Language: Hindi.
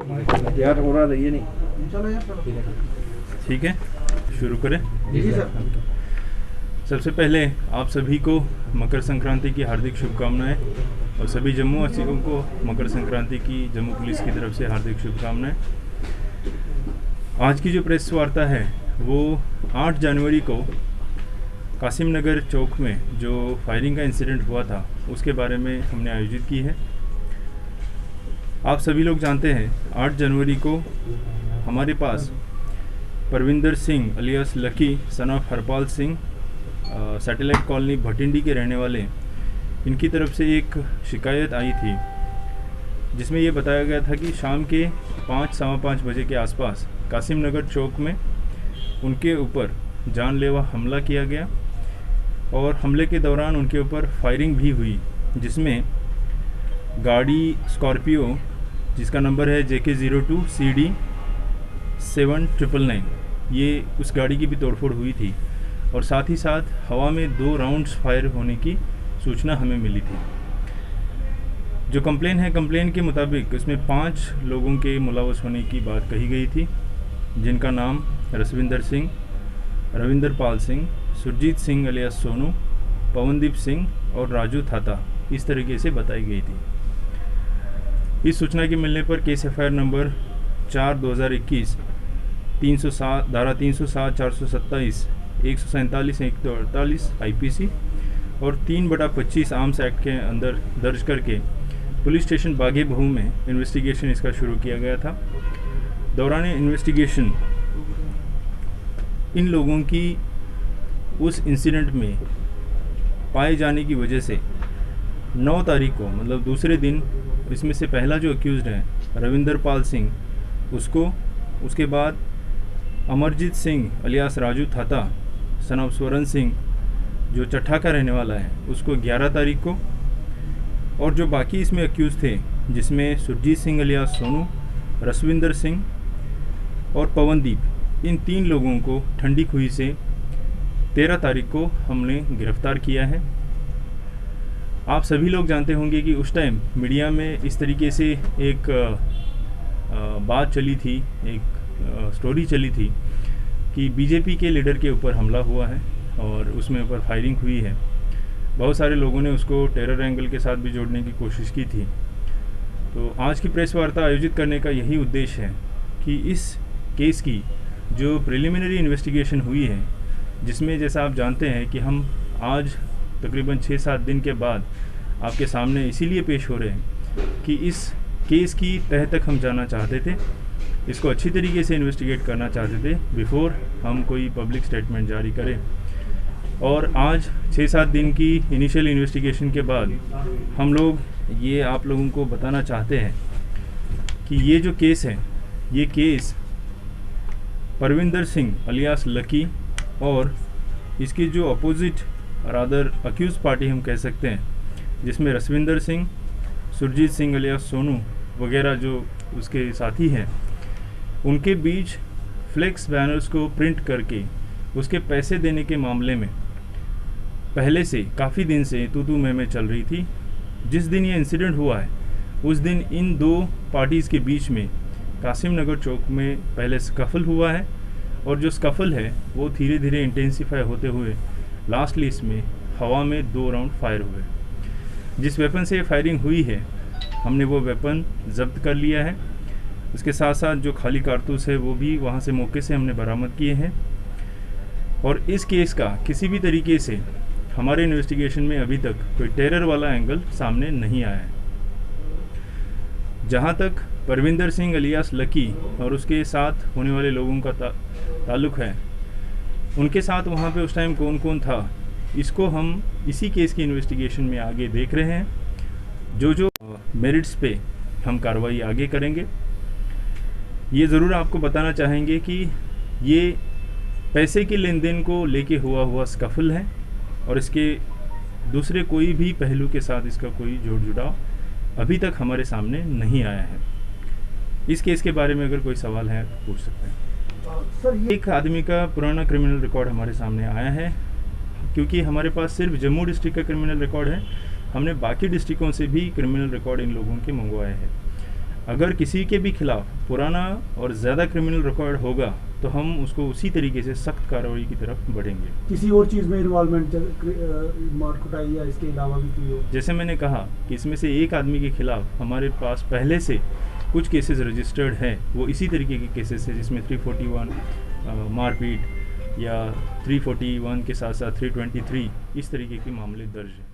यार हो रहा है ये नहीं। चलो यार चलो। ठीक है, शुरू करें। जी सर। सबसे पहले आप सभी को मकर संक्रांति की हार्दिक शुभकामनाएं और सभी जम्मू वासियों को मकर संक्रांति की जम्मू पुलिस की तरफ से हार्दिक शुभकामनाएं। आज की जो प्रेस वार्ता है वो 8 जनवरी को कासिम नगर चौक में जो फायरिंग का इंसिडेंट हुआ था उसके बारे में हमने आयोजित की है। आप सभी लोग जानते हैं 8 जनवरी को हमारे पास Parvinder Singh alias Lucky son of Harpal Singh satellite colony भटिंडी के रहने वाले, इनकी तरफ से एक शिकायत आई थी जिसमें ये बताया गया था कि शाम के 5-5:15 बजे के आसपास कासिम नगर चौक में उनके ऊपर जानलेवा हमला किया गया और हमले के दौरान उनके ऊपर फायरिंग भी हुई, जिसमें गाड़ी स्कॉर्पियो जिसका नंबर है JK02 CD 7999, ये उस गाड़ी की भी तोड़फोड़ हुई थी और साथ ही साथ हवा में 2 राउंड्स फायर होने की सूचना हमें मिली थी। जो कंप्लेन है, कंप्लेन के मुताबिक इसमें 5 लोगों के मुलव्वस होने की बात कही गई थी, जिनका नाम रसविंदर सिंह, रविंदर पाल सिंह, सुरजीत सिंह अलियास सोनू, पवनदीप सिंह और राजू थाता इस तरीके से बताई गई थी। इस सूचना के मिलने पर केस FIR नंबर 4/2021 307 धारा 307 427 147 148 IPC और 3/25 आर्म्स एक्ट के अंदर दर्ज करके पुलिस स्टेशन बागे बहू में इन्वेस्टिगेशन इसका शुरू किया गया था। दौरान इन्वेस्टिगेशन इन लोगों की उस इंसिडेंट में पाए जाने की वजह से 9 तारीख को, मतलब दूसरे दिन, इसमें से पहला जो अक्यूज़्ड है रविंदर पाल सिंह, उसको, उसके बाद अमरजीत सिंह अलियास राजू थाता सन ऑफ स्वरण सिंह जो चट्ठा का रहने वाला है, उसको 11 तारीख को, और जो बाकी इसमें अक्यूज़ थे जिसमें सुरजीत सिंह अलियास सोनू, रसविंदर सिंह और पवनदीप, इन 3 लोगों को ठंडी खुई से 13 तारीख को हमने गिरफ्तार किया है। आप सभी लोग जानते होंगे कि उस टाइम मीडिया में इस तरीके से एक बात चली थी, एक स्टोरी चली थी कि बीजेपी के लीडर के ऊपर हमला हुआ है और उसमें ऊपर फायरिंग हुई है। बहुत सारे लोगों ने उसको टेरर एंगल के साथ भी जोड़ने की कोशिश की थी। तो आज की प्रेस वार्ता आयोजित करने का यही उद्देश्य है कि इस केस की जो प्रिलिमिनरी इन्वेस्टिगेशन हुई है, जिसमें जैसा आप जानते हैं कि हम आज तकरीबन 6-7 दिन के बाद आपके सामने इसीलिए पेश हो रहे हैं कि इस केस की तह तक हम जाना चाहते थे, इसको अच्छी तरीके से इन्वेस्टिगेट करना चाहते थे बिफोर हम कोई पब्लिक स्टेटमेंट जारी करें। और आज 6-7 दिन की इनिशियल इन्वेस्टिगेशन के बाद हम लोग ये आप लोगों को बताना चाहते हैं कि ये जो केस है, ये case Parvinder Singh alias lucky और इसकी जो अपोजिट रादर अक्यूज पार्टी हम कह सकते हैं, जिसमें रसविंदर सिंह, सुरजीत सिंह अलियास सोनू वगैरह जो उसके साथी हैं, उनके बीच फ्लेक्स बैनर्स को प्रिंट करके उसके पैसे देने के मामले में पहले से काफ़ी दिन से तू मैं चल रही थी। जिस दिन ये इंसिडेंट हुआ है उस दिन इन 2 पार्टीज़ के बीच में कासिम नगर चौक में पहले स्कफल हुआ है और जो स्कफल है वो धीरे धीरे इंटेंसिफाई होते हुए लास्टली इसमें हवा में 2 राउंड फायर हुए। जिस वेपन से फायरिंग हुई है हमने वो वेपन जब्त कर लिया है। उसके साथ साथ जो खाली कारतूस है वो भी वहाँ से मौके से हमने बरामद किए हैं। और इस केस का किसी भी तरीके से हमारे इन्वेस्टिगेशन में अभी तक कोई टेरर वाला एंगल सामने नहीं आया है। जहाँ तक परविंदर सिंह अलियास लकी और उसके साथ होने वाले लोगों का ताल्लुक़ है, उनके साथ वहाँ पे उस टाइम कौन कौन था, इसको हम इसी केस की इन्वेस्टिगेशन में आगे देख रहे हैं। जो मेरिट्स पे हम कार्रवाई आगे करेंगे। ये ज़रूर आपको बताना चाहेंगे कि ये पैसे के लेन देन को लेके हुआ स्कफल है और इसके दूसरे कोई भी पहलू के साथ इसका कोई जोड़ जुड़ाव अभी तक हमारे सामने नहीं आया है। इस केस के बारे में अगर कोई सवाल है तो पूछ सकते हैं। सर, एक आदमी का पुराना क्रिमिनल रिकॉर्ड हमारे सामने आया है, क्योंकि हमारे पास सिर्फ जम्मू डिस्ट्रिक्ट का क्रिमिनल रिकॉर्ड है, हमने बाकी डिस्ट्रिक्टों से भी क्रिमिनल रिकॉर्ड इन लोगों के मंगवाए हैं। अगर किसी के भी खिलाफ पुराना और ज़्यादा क्रिमिनल रिकॉर्ड होगा तो हम उसको उसी तरीके से सख्त कार्रवाई की तरफ बढ़ेंगे। किसी और चीज़ में इन्वॉल्वमेंट, मार कुटाई या इसके अलावा भी कोई हो? जैसे मैंने कहा कि इसमें से एक आदमी के खिलाफ हमारे पास पहले से कुछ केसेस रजिस्टर्ड हैं, वो इसी तरीके के केसेस है जिसमें 341 मारपीट या 341 के साथ साथ 323 इस तरीके के मामले दर्ज हैं।